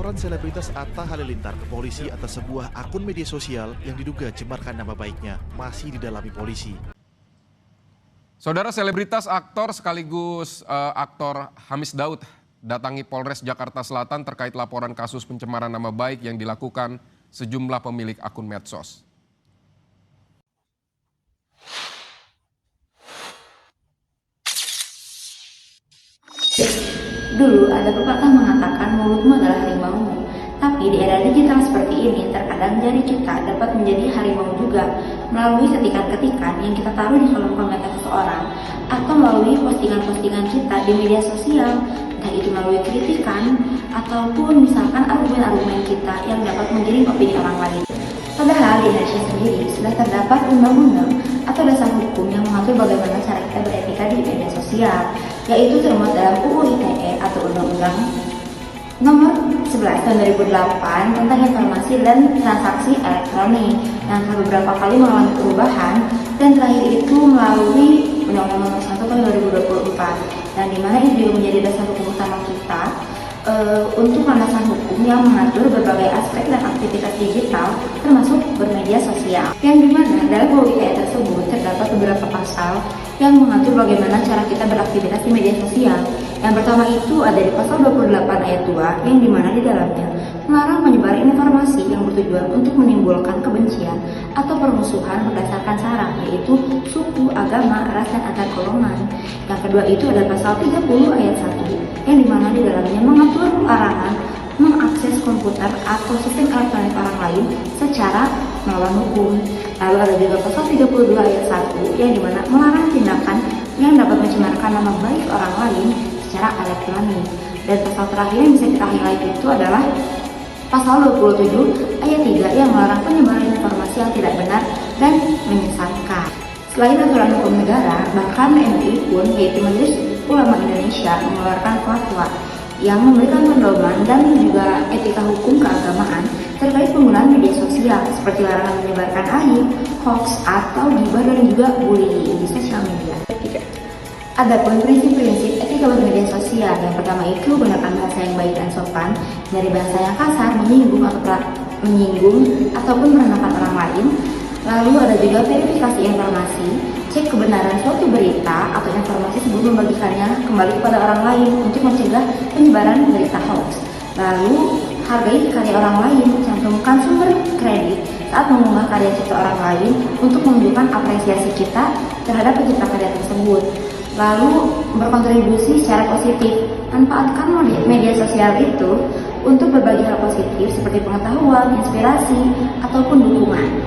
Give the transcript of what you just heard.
Laporan selebritas Atta Halilintar ke polisi atas sebuah akun media sosial yang diduga cemarkan nama baiknya masih didalami polisi. Saudara, selebritas aktor sekaligus aktor Hamis Daud datangi Polres Jakarta Selatan terkait laporan kasus pencemaran nama baik yang dilakukan sejumlah pemilik akun medsos. Dulu ada pepatah mengatakan mulutmu adalah harimaumu. Tapi di era digital seperti ini, terkadang jari kita dapat menjadi harimau juga melalui ketikan-ketikan yang kita taruh di kolom komentar seseorang atau melalui postingan-postingan kita di media sosial, entah itu melalui kritikan ataupun misalkan argumen-argumen kita yang dapat mengiring opini orang lain. Padahal di Indonesia sendiri sudah terdapat undang-undang atau dasar hukum yang mengatur bagaimana cara kita beretika di media sosial, yaitu termuat dalam UU ITE atau Undang-Undang Nomor 11 tahun 2008 tentang informasi dan transaksi elektronik yang telah beberapa kali mengalami perubahan dan terakhir itu melalui Undang-Undang Nomor 1 tahun 2024 dan dimana itu juga menjadi dasar hukum utama kita untuk landasan hukum yang mengatur berbagai aspek dan aktivitas digital termasuk bermedia sosial, yang dimana dalam UU ITE tersebut terdapat beberapa pasal yang mengatur bagaimana cara kita beraktivitas di media sosial. Yang pertama itu ada di pasal 28 ayat 2 yang dimana di dalamnya melarang penyebaran informasi yang bertujuan untuk menimbulkan kebencian atau permusuhan berdasarkan sara, yaitu suku, agama, ras, dan antar golongan. Yang kedua itu ada pasal 30 ayat 1 yang dimana di dalamnya mengatur larangan mengakses komputer atau sistem elektronik orang lain secara melawan hukum. Lalu ada juga pasal 32 ayat 1 yang dimana melarang tindakan yang dapat mencemarkan nama baik orang lain secara elektronik. Dan pasal terakhir yang bisa kita highlight itu adalah pasal 27 ayat 3 yang melarang penyebaran informasi yang tidak benar dan menyesatkan. Selain aturan hukum negara, bahkan MUI pun, yaitu Majelis Ulama Indonesia, mengeluarkan fatwa yang memberikan pedoman dan juga etika hukum keagamaan terkait penggunaan media sosial seperti larangan menyebarkan aib, hoax, atau gibah dan juga bullying di sosial media. Adapun prinsip-prinsip etika bermedia sosial, yang pertama itu gunakan bahasa yang baik dan sopan, dari bahasa yang kasar, menyinggung ataupun merendahkan orang lain. Lalu ada juga verifikasi informasi, cek kebenaran suatu berita atau informasi sebelum membagikannya kembali kepada orang lain untuk mencegah penyebaran berita hoax. Lalu hargai karya orang lain, cantumkan sumber kredit saat mengunggah karya cipta orang lain untuk menunjukkan apresiasi kita terhadap pencipta karya tersebut. Lalu berkontribusi secara positif, manfaatkan media sosial itu untuk berbagi hal positif seperti pengetahuan, inspirasi, ataupun dukungan.